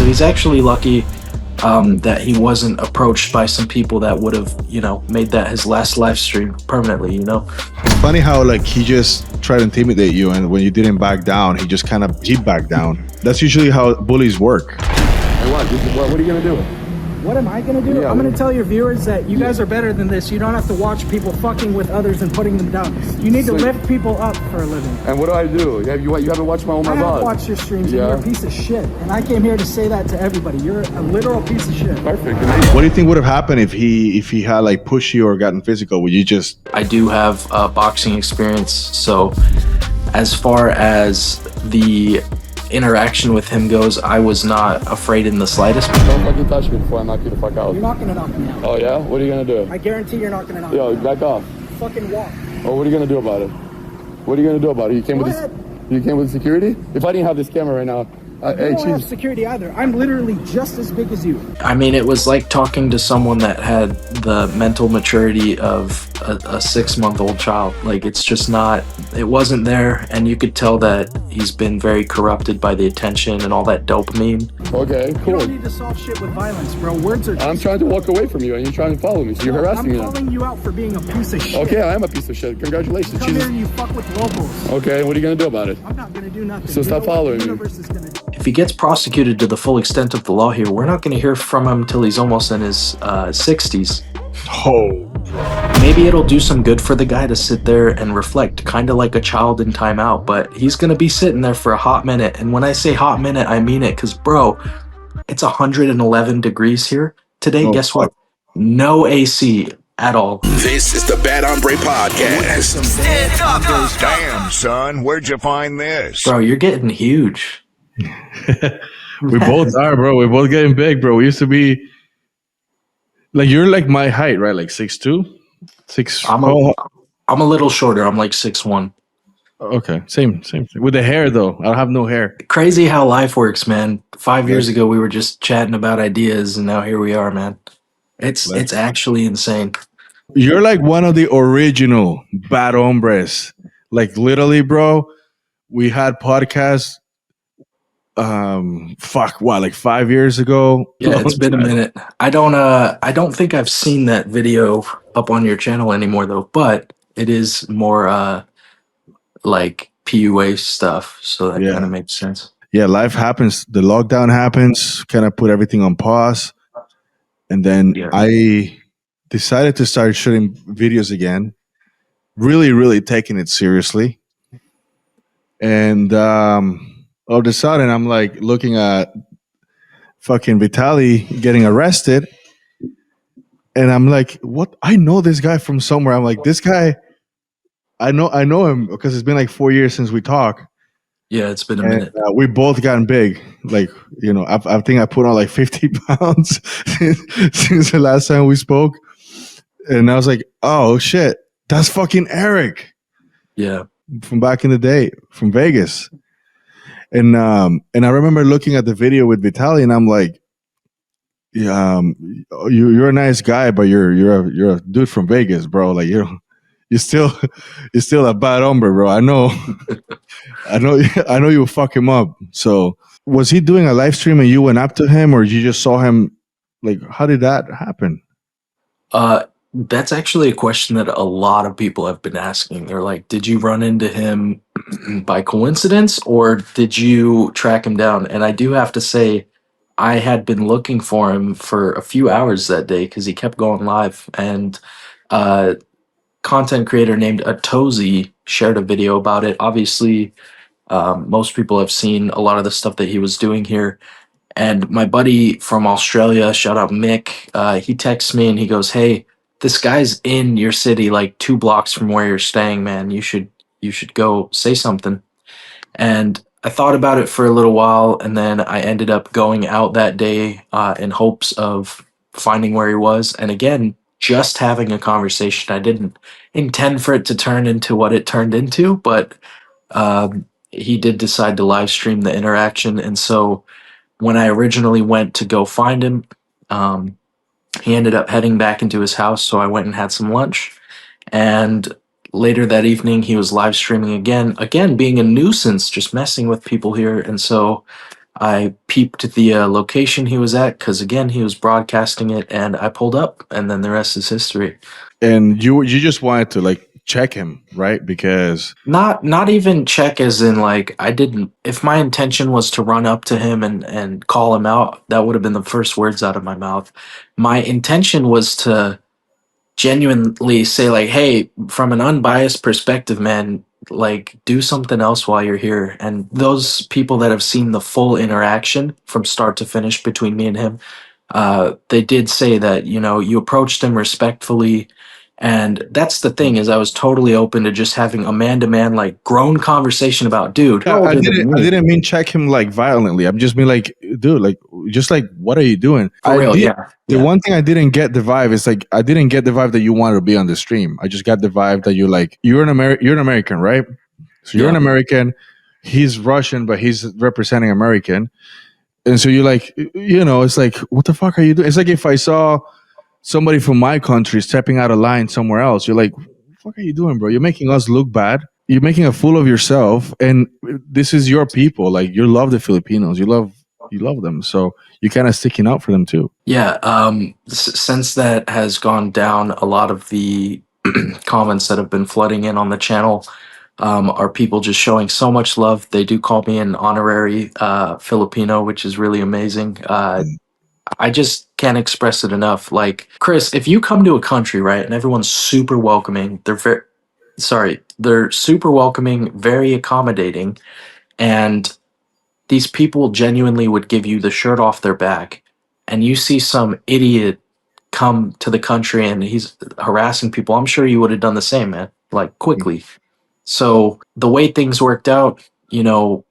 he's actually lucky that he wasn't approached by some people that would have, made that his last live stream permanently, It's funny how like he just tried to intimidate you, and when you didn't back down, he just kind of backed down. That's usually how bullies work. Hey, what are you gonna do? What am I gonna do? Yeah, I'm gonna tell your viewers that you guys are better than this. You don't have to watch people fucking with others and putting them down. You need to lift people up for a living. And what do I do? You haven't watched my I have watched your streams, and you're a piece of shit. And I came here to say that to everybody. You're a literal piece of shit. Perfect. What do you think would have happened if he had like pushed you or gotten physical? Would you just? I do have boxing experience, so as far as the interaction with him goes, I was not afraid in the slightest. Don't fucking touch me before I knock you the fuck out. You're not gonna knock me out. Oh yeah? What are you gonna do? I guarantee you're not gonna knock me out. Yo, back off. Fucking walk. Oh, what are you gonna do about it? What are you gonna do about it? You came with security? If I didn't have this camera right now, I don't have security either. I'm literally just as big as you. I mean, it was like talking to someone that had the mental maturity of a 6-month-old child. Like, it's just not, it wasn't there, and you could tell that he's been very corrupted by the attention and all that dopamine. Okay, cool. You don't need to solve shit with violence, bro. Words are just... I'm trying to walk away from you, and you're trying to follow me, so you're harassing me now. I'm calling you out for being a piece of shit. Okay, I am a piece of shit. Congratulations. Come here and you fuck with locals. Okay, what are you gonna do about it? I'm not gonna do nothing. So stop following me. If he gets prosecuted to the full extent of the law here, we're not going to hear from him till he's almost in his 60s. Oh. Maybe it'll do some good for the guy to sit there and reflect, kind of like a child in timeout, but he's going to be sitting there for a hot minute. And when I say hot minute, I mean it, because, bro, it's 111 degrees here today. Guess what? No AC at all. This is the Bad Hombre Podcast. Stand up. Damn, son, where'd you find this? Bro, you're getting huge. We both are, bro. We're both getting big, bro. We used to be like, you're like my height, right? Like 6'2", 6. I'm a little shorter. I'm like 6'1". Okay, same thing. With the hair though, I don't have no hair. Crazy how life works, man. 5 years ago, we were just chatting about ideas, and now here we are, man. It's actually insane. You're like one of the original bad hombres. Like literally, bro. We had podcasts. Like 5 years ago? Yeah, it's been a minute. I don't think I've seen that video up on your channel anymore though, but it is more like PUA stuff, so that kind of makes sense. Yeah, life happens. The lockdown happens, kind of put everything on pause. And then I decided to start shooting videos again. Really, really taking it seriously. And all of a sudden, I'm like looking at fucking Vitaly getting arrested. And I'm like, what? I know this guy from somewhere. I'm like, this guy, I know him because it's been like 4 years since we talked. Yeah, it's been a minute. We both gotten big. Like, I think I put on like 50 pounds since the last time we spoke. And I was like, oh shit, that's fucking Eric. Yeah. From back in the day, from Vegas. And I remember looking at the video with Vitaly, and I'm like, you're a nice guy, but you're a dude from Vegas, bro. Like you're still a bad hombre, bro. I know you fuck him up. So was he doing a live stream and you went up to him, or you just saw him? Like, how did that happen? That's actually a question that a lot of people have been asking. They're like, did you run into him by coincidence, or did you track him down? And I do have to say, I had been looking for him for a few hours that day because he kept going live. And content creator named Atozi shared a video about it. Obviously, most people have seen a lot of the stuff that he was doing here. And my buddy from Australia, shout out Mick, he texts me and he goes, hey, this guy's in your city, like 2 blocks from where you're staying, man. You should go say something. And I thought about it for a little while, and then I ended up going out that day in hopes of finding where he was. And again, just having a conversation. I didn't intend for it to turn into what it turned into, but he did decide to live stream the interaction. And so when I originally went to go find him, he ended up heading back into his house, so I went and had some lunch. And later that evening, he was live streaming again being a nuisance, just messing with people here. And so I peeped the location he was at because, again, he was broadcasting it, and I pulled up, and then the rest is history. And you just wanted to like check him, right? Because Not even check as in like I didn't. If my intention was to run up to him and call him out, that would have been the first words out of my mouth. My intention was to genuinely say like, hey, from an unbiased perspective, man, like do something else while you're here. And those people that have seen the full interaction from start to finish between me and him, they did say that, you know, you approached him respectfully. And that's the thing, is I was totally open to just having a man-to-man, like, grown conversation about, dude, how I old are didn't. I you? didn't mean check him like violently. I'm just mean like, dude, like, just like, what are you doing? For real, yeah. The Yeah. one thing I didn't get the vibe is like, I didn't get the vibe that you wanted to be on the stream. I just got the vibe that you're like, you're an American, right? So you're Yeah. an American. He's Russian, but he's representing American. And so you're like, you know, it's like, what the fuck are you doing? It's like if I saw somebody from my country stepping out of line somewhere else, you're like, what the fuck are you doing, bro? You're making us look bad. You're making a fool of yourself, and this is your people. Like, you love the Filipinos, you love them, so you're kind of sticking out for them too. Yeah, since that has gone down, a lot of the comments that have been flooding in on the channel are people just showing so much love. They do call me an honorary Filipino, which is really amazing. I just can't express it enough. Like, Chris, if you come to a country, right, and everyone's super welcoming, they're super welcoming, very accommodating, and these people genuinely would give you the shirt off their back, and you see some idiot come to the country and he's harassing people, I'm sure you would have done the same, man, like quickly. So the way things worked out, you know,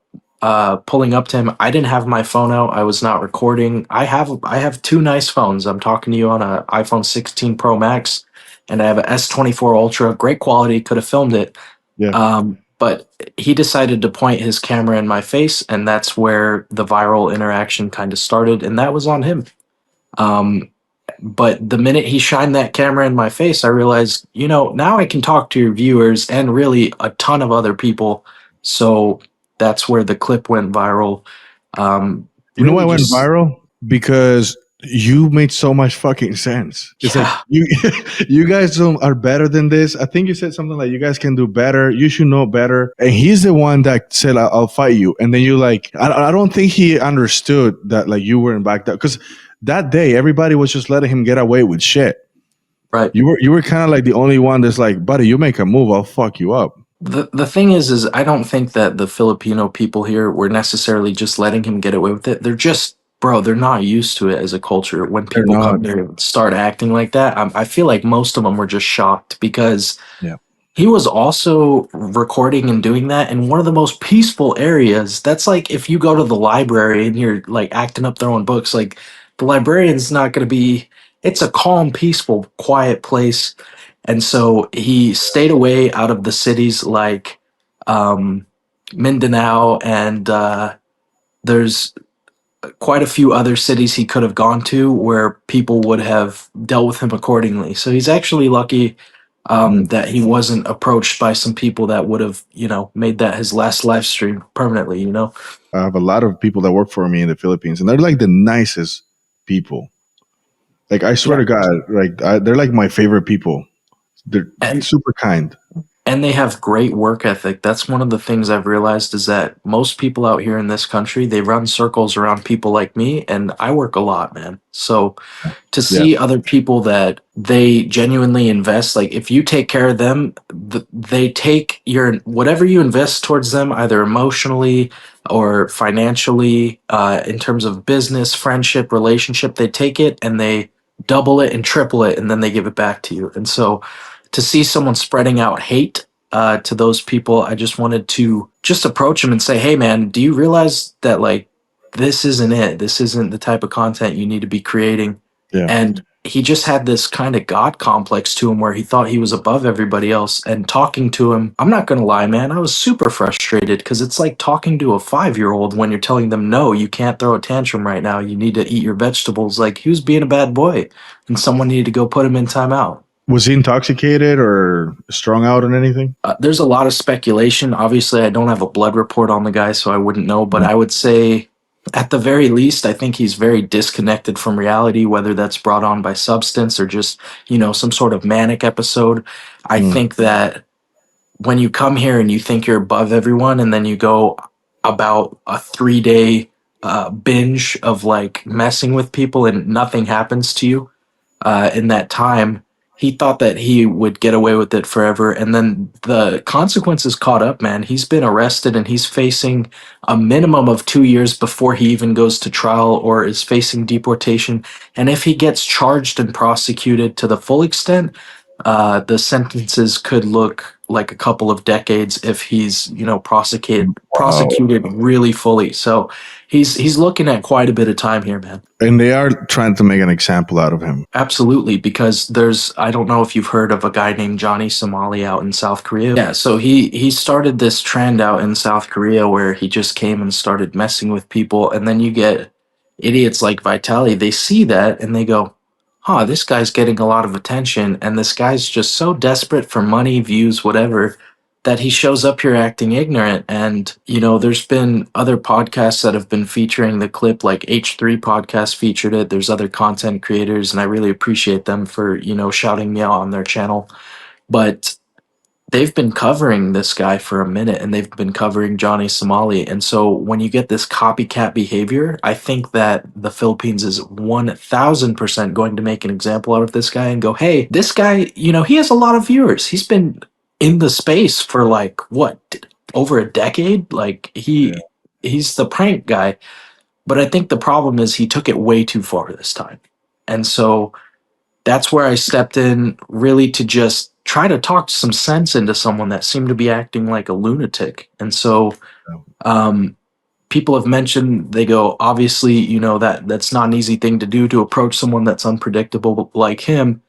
pulling up to him, I didn't have my phone out. I was not recording. I have two nice phones. I'm talking to you on an iPhone 16 Pro Max, and I have an S24 Ultra. Great quality. Could have filmed it. Yeah. But he decided to point his camera in my face, and that's where the viral interaction kind of started, and that was on him. But the minute he shined that camera in my face, I realized, you know, now I can talk to your viewers and really a ton of other people. So that's where the clip went viral. You know why it went viral? Because you made so much fucking sense. It's like you guys are better than this. I think you said something like, you guys can do better. You should know better. And he's the one that said, I'll fight you. And then you like, I don't think he understood that like you weren't back up, because that day everybody was just letting him get away with shit. Right. You were kind of like the only one that's like, buddy, you make a move, I'll fuck you up. The thing is I don't think that the Filipino people here were necessarily just letting him get away with it. They're just, bro, they're not used to it as a culture. When people come here and start acting like that, I feel like most of them were just shocked, because he was also recording and doing that in one of the most peaceful areas. That's like if you go to the library and you're like acting up throwing books, like the librarian's not going to be, it's a calm, peaceful, quiet place. And so he stayed away out of the cities like Mindanao, and there's quite a few other cities he could have gone to where people would have dealt with him accordingly. So he's actually lucky that he wasn't approached by some people that would have, you know, made that his last live stream permanently, you know? I have a lot of people that work for me in the Philippines, and they're like the nicest people. Like, I swear to God, like they're like my favorite people. They're super kind. And they have great work ethic. That's one of the things I've realized, is that most people out here in this country, they run circles around people like me, and I work a lot, man. So to see other people that they genuinely invest, like if you take care of them, they take your, whatever you invest towards them, either emotionally or financially, in terms of business, friendship, relationship, they take it and they double it and triple it, and then they give it back to you. And so to see someone spreading out hate to those people, I just wanted to just approach him and say, hey, man, do you realize that, like, this isn't it? This isn't the type of content you need to be creating. Yeah. And he just had this kind of God complex to him where he thought he was above everybody else. And talking to him, I'm not going to lie, man, I was super frustrated, because it's like talking to a 5-year-old when you're telling them, no, you can't throw a tantrum right now. You need to eat your vegetables. Like, he was being a bad boy, and someone needed to go put him in timeout. Was he intoxicated or strung out on anything? There's a lot of speculation. Obviously, I don't have a blood report on the guy, so I wouldn't know. But I would say At the very least, I think he's very disconnected from reality, whether that's brought on by substance or just, some sort of manic episode. I Mm. think that when you come here and you think you're above everyone, and then you go about a 3 day binge of like messing with people and nothing happens to you in that time, he thought that he would get away with it forever. And then the consequences caught up, man. He's been arrested and he's facing a minimum of 2 years before he even goes to trial or is facing deportation. And if he gets charged and prosecuted to the full extent, the sentences could look like a couple of decades if he's, prosecuted really fully. So he's looking at quite a bit of time here, man. And they are trying to make an example out of him. Absolutely, because I don't know if you've heard of a guy named Johnny Somali out in South Korea. Yeah, so he started this trend out in South Korea where he just came and started messing with people, and then you get idiots like Vitaly. They see that and they go, huh, this guy's getting a lot of attention, and this guy's just so desperate for money, views, whatever, that he shows up here acting ignorant. And, there's been other podcasts that have been featuring the clip, like H3 podcast featured it. There's other content creators, and I really appreciate them for, shouting me out on their channel. But they've been covering this guy for a minute, and they've been covering Johnny Somali. And so when you get this copycat behavior, I think that the Philippines is 1000% going to make an example out of this guy and go, hey, this guy, he has a lot of viewers. He's been in the space for like what, over a decade? Like he's the prank guy. But I think the problem is he took it way too far this time. And so that's where I stepped in, really to just try to talk some sense into someone that seemed to be acting like a lunatic. And so people have mentioned, they go, obviously, that's not an easy thing to do, to approach someone that's unpredictable like him.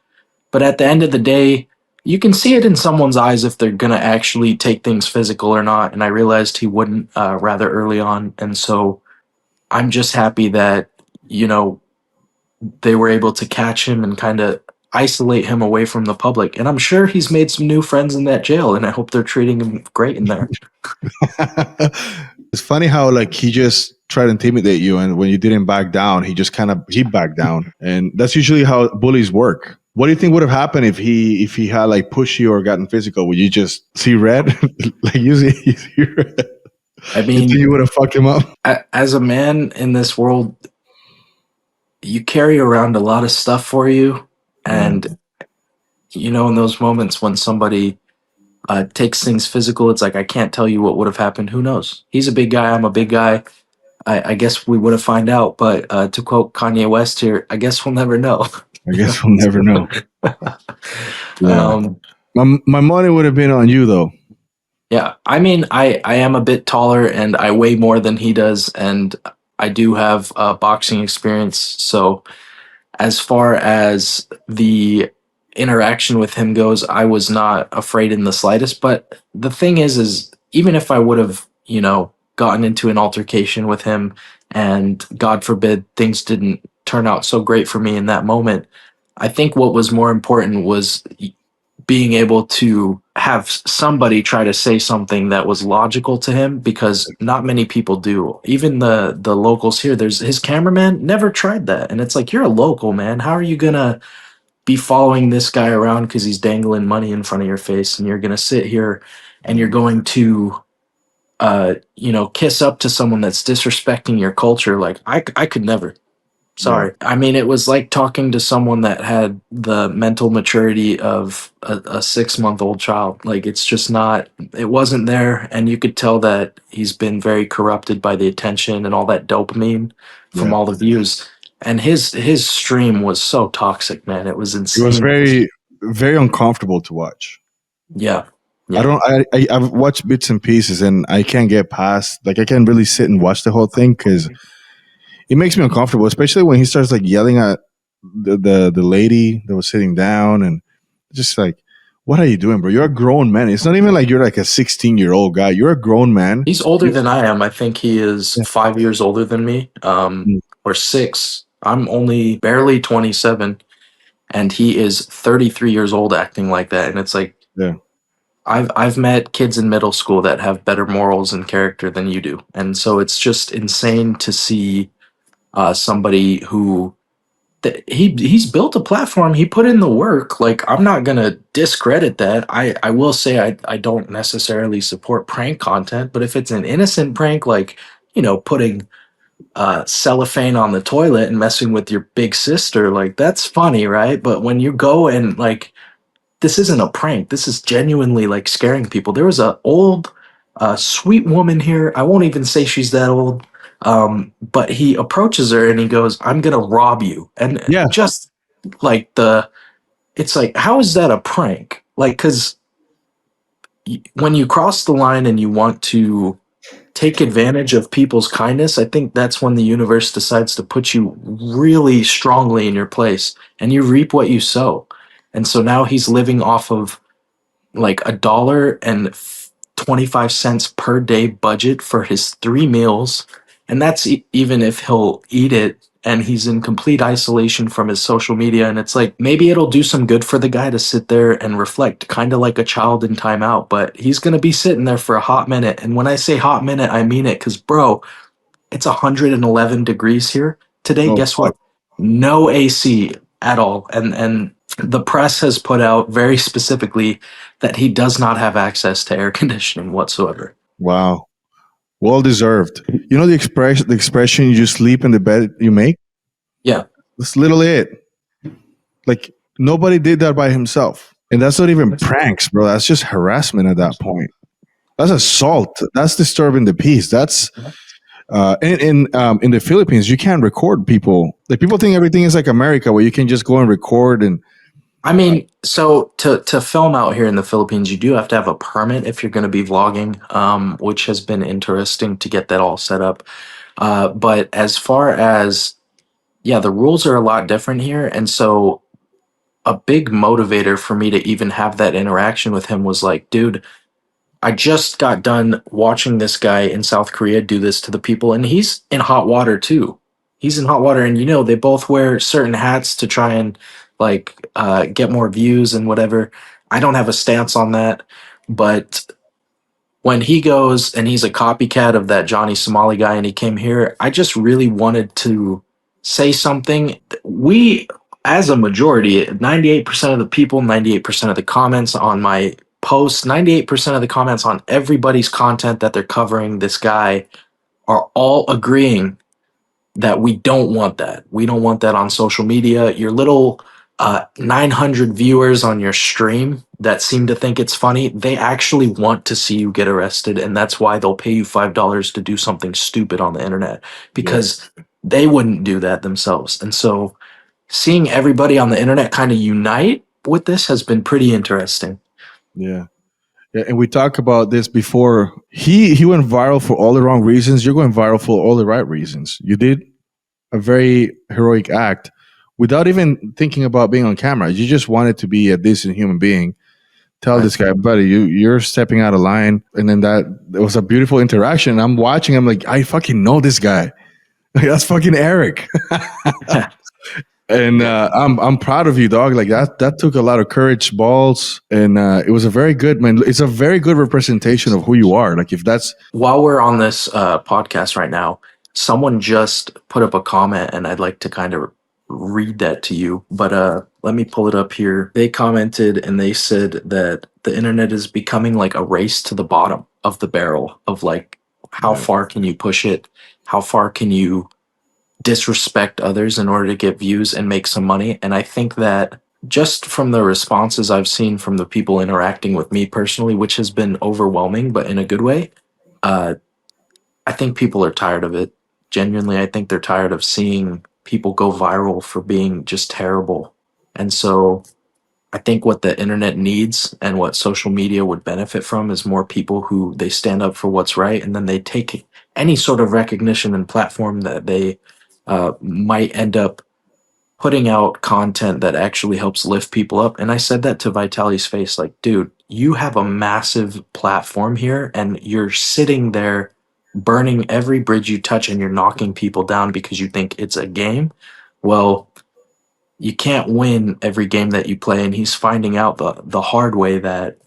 But at the end of the day, you can see it in someone's eyes if they're going to actually take things physical or not. And I realized he wouldn't rather early on. And so I'm just happy that, they were able to catch him and kind of isolate him away from the public. And I'm sure he's made some new friends in that jail, and I hope they're treating him great in there. It's funny how like he just tried to intimidate you, and when you didn't back down, he backed down. And that's usually how bullies work. What do you think would have happened if he had like pushed you or gotten physical? Would you just see red? Like you see red? I mean, you would have fucked him up. As a man in this world, you carry around a lot of stuff for you. And, in those moments when somebody takes things physical, it's like, I can't tell you what would have happened. Who knows? He's a big guy. I'm a big guy. I guess we would have find out. But to quote Kanye West here, I guess we'll never know. I guess we'll never know. Yeah. My money would have been on you, though. Yeah. I mean, I am a bit taller and I weigh more than he does. And I do have boxing experience. So as far as the interaction with him goes, I was not afraid in the slightest. But the thing is even if I would have, gotten into an altercation with him and God forbid things didn't turn out so great for me in that moment, I think what was more important was being able to have somebody try to say something that was logical to him, because not many people do. Even the locals here, there's his cameraman never tried that. And it's like, you're a local, man. How are you going to be following this guy around because he's dangling money in front of your face, and you're going to sit here and you're going to kiss up to someone that's disrespecting your culture? Like, I could never. Sorry. Yeah. I mean, it was like talking to someone that had the mental maturity of a 6-month-old child. Like, it's just not, it wasn't there. And you could tell that he's been very corrupted by the attention and all that dopamine from all the views. And his stream was so toxic, man. It was insane. It was very, very uncomfortable to watch. Yeah. I've watched bits and pieces, and I can't get past, like, I can't really sit and watch the whole thing because it makes me uncomfortable, especially when he starts like yelling at the lady that was sitting down, and just like, what are you doing, bro? You're a grown man. It's not even like you're like a 16-year-old guy. You're a grown man. He's older than I am. I think he is 5 years older than me, or 6. I'm only barely 27, and he is 33 years old acting like that. And it's like, I've met kids in middle school that have better morals and character than you do, and so it's just insane to see somebody who he's built a platform. He put in the work. Like, I'm not gonna discredit that. I will say I don't necessarily support prank content, but if it's an innocent prank, like, putting cellophane on the toilet and messing with your big sister, like, that's funny, right? But when you go and, like, this isn't a prank. This is genuinely, like, scaring people. There was a old, sweet woman here. I won't even say she's that old. But he approaches her and he goes, "I'm gonna rob you." And Yeah. just like it's like, how is that a prank? Like, because when you cross the line and you want to take advantage of people's kindness, I think that's when the universe decides to put you really strongly in your place, and you reap what you sow. And so now he's living off of like $1.25 per day budget for his 3 meals, and that's even if he'll eat it. And he's in complete isolation from his social media. And it's like, maybe it'll do some good for the guy to sit there and reflect, kind of like a child in timeout. But he's going to be sitting there for a hot minute. And when I say hot minute, I mean it, because, bro, it's 111 degrees here today. Oh, Guess what? No AC at all. And the press has put out very specifically that he does not have access to air conditioning whatsoever. wow. Well deserved. You know the expression, you just sleep in the bed you make? Yeah. That's literally it. Like, nobody did that by himself. And that's not even pranks, bro. That's just harassment at that point. That's assault. That's disturbing the peace. That's in the Philippines, you can't record people. Like, people think everything is like America, where you can just go and record. And I mean, so to film out here in the Philippines, you do have to have a permit if you're going to be vlogging, which has been interesting to get that all set up. But as far as, yeah, the rules are a lot different here. And so a big motivator for me to even have that interaction with him was like, dude, I just got done watching this guy in South Korea do this to the people, and he's in hot water too. He's in hot water, and they both wear certain hats to try and, like, get more views and whatever. I don't have a stance on that, but when he goes and he's a copycat of that Johnny Somali guy and he came here, I just really wanted to say something. We, as a majority, 98% of the people, 98% of the comments on my posts, 98% of the comments on everybody's content that they're covering this guy are all agreeing that we don't want that. We don't want that on social media. Your little 900 viewers on your stream that seem to think it's funny, they actually want to see you get arrested, and that's why they'll pay you $5 to do something stupid on the internet, because they wouldn't do that themselves. And so seeing everybody on the internet kind of unite with this has been pretty interesting. yeah. And we talked about this before. He went viral for all the wrong reasons. You're going viral for all the right reasons. You did a very heroic act without even thinking about being on camera. You just wanted to be a decent human being. Tell this guy, buddy, you're stepping out of line. And then it was a beautiful interaction. I'm watching. I'm like, I fucking know this guy. That's fucking Eric. And I'm proud of you, dog. Like, that took a lot of courage, balls, and it was a very good, man. It's a very good representation of who you are. Like, if that's, while we're on this podcast right now, someone just put up a comment, and I'd like to kind of read that to you. But let me pull it up here. They commented and they said that the internet is becoming like a race to the bottom of the barrel of, like, how far can you push it? How far can you disrespect others in order to get views and make some money? And I think that just from the responses I've seen from the people interacting with me personally, which has been overwhelming, but in a good way, I think people are tired of it. Genuinely, I think they're tired of seeing people go viral for being just terrible. And so I think what the internet needs and what social media would benefit from is more people who they stand up for what's right, and then they take any sort of recognition and platform that they might end up putting out content that actually helps lift people up. And I said that to Vitaly's face, like, dude, you have a massive platform here, and you're sitting there burning every bridge you touch, and you're knocking people down because you think it's a game. Well, you can't win every game that you play, and he's finding out the hard way that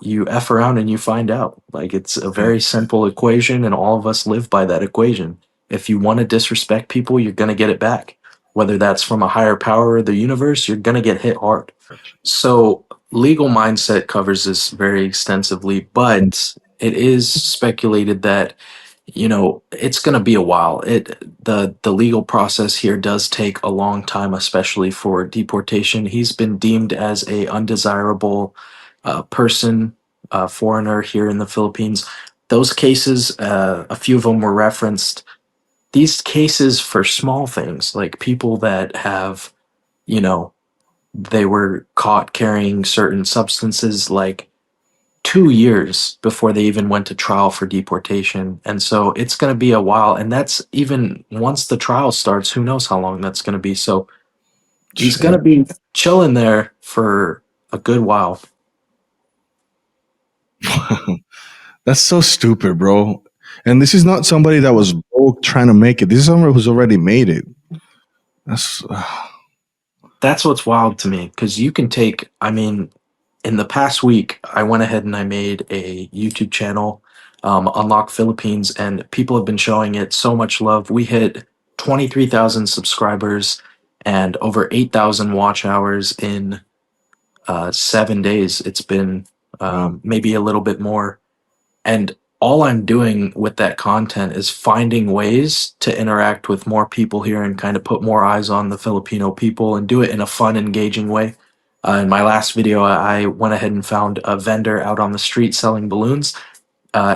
you F around and you find out. Like, it's a very simple equation, and all of us live by that equation. If you want to disrespect people, you're going to get it back. Whether that's from a higher power or the universe, you're going to get hit hard. So, legal mindset covers this very extensively, but it is speculated that it's going to be a while. The legal process here does take a long time, especially for deportation. He's been deemed as a undesirable person, foreigner here in the Philippines. Those cases, a few of them were referenced. These cases for small things, like people that have, you know, they were caught carrying certain substances, like 2 years before they even went to trial for deportation. And so it's going to be a while. And that's even once the trial starts, who knows how long that's going to be. So he's going to be chilling there for a good while. That's so stupid, bro. And this is not somebody that was broke trying to make it. This is someone who's already made it. That's what's wild to me, because you can take, I mean, in the past week, I went ahead and I made a YouTube channel, Unlock Philippines, and people have been showing it so much love. We hit 23,000 subscribers and over 8,000 watch hours in 7 days. It's been maybe a little bit more. And all I'm doing with that content is finding ways to interact with more people here and kind of put more eyes on the Filipino people and do it in a fun, engaging way. In my last video, I went ahead and found a vendor out on the street selling balloons.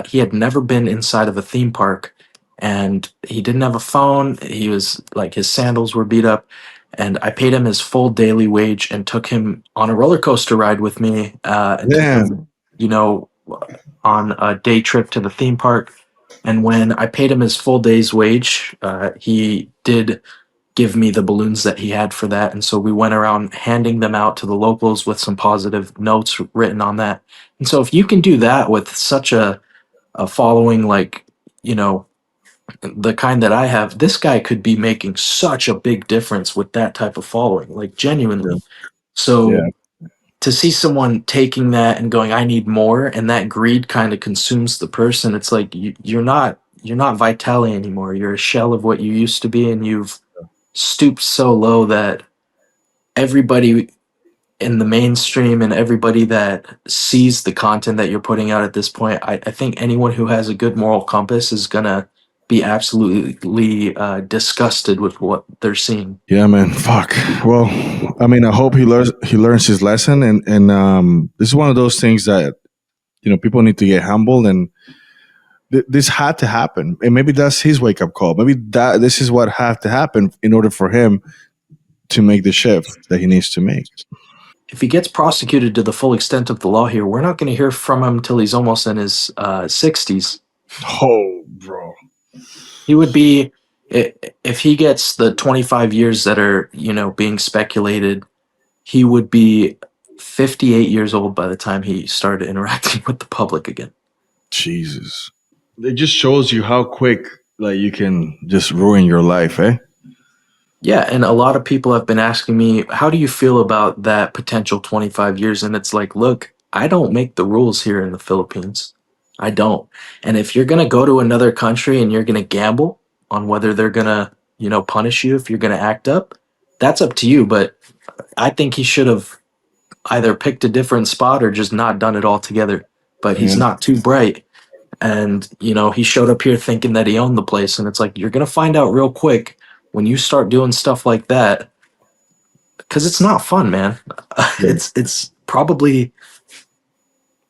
He had never been inside of a theme park, and he didn't have a phone. He was like, his sandals were beat up, and I paid him his full daily wage and took him on a roller coaster ride with me. And took him, on a day trip to the theme park. And when I paid him his full day's wage, he did give me the balloons that he had for that. And so we went around handing them out to the locals with some positive notes written on that. And so if you can do that with such a following, like, the kind that I have, this guy could be making such a big difference with that type of following, like, genuinely. So to see someone taking that and going, I need more, and that greed kind of consumes the person, it's like you're not Vitaly anymore. You're a shell of what you used to be, and you've stooped so low that everybody in the mainstream and everybody that sees the content that you're putting out at this point, I think anyone who has a good moral compass is gonna be absolutely disgusted with what they're seeing. Yeah, man. Fuck. Well, I mean, I hope he learns his lesson, and this is one of those things that people need to get humbled, and this had to happen, and maybe that's his wake up call. Maybe this is what had to happen in order for him to make the shift that he needs to make. If he gets prosecuted to the full extent of the law here, we're not going to hear from him till he's almost in his 60s. Oh, bro. He would be, if he gets the 25 years that are, being speculated, he would be 58 years old by the time he started interacting with the public again. Jesus. It just shows you how quick, like, you can just ruin your life, eh? Yeah, and a lot of people have been asking me, how do you feel about that potential 25 years? And it's like, look, I don't make the rules here in the Philippines. I don't. And if you're going to go to another country and you're going to gamble on whether they're going to, punish you if you're going to act up, that's up to you. But I think he should have either picked a different spot or just not done it altogether. But he's not too bright. And, he showed up here thinking that he owned the place. And it's like, you're going to find out real quick when you start doing stuff like that, because it's not fun, man. It's probably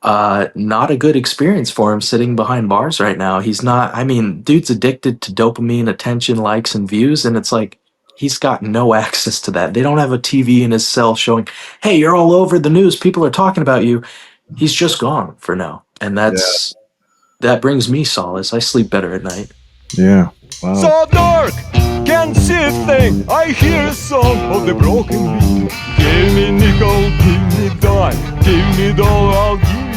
not a good experience for him sitting behind bars right now. He's not, I mean, dude's addicted to dopamine, attention, likes, and views, and it's like he's got no access to that. They don't have a TV in his cell showing, hey, you're all over the news, people are talking about you. He's just gone for now. And that brings me solace. I sleep better at night. Yeah. Wow. So dark, can't see a thing. I hear a song of the broken beat. Give me nickel, give me dime, give me dollar, I'll give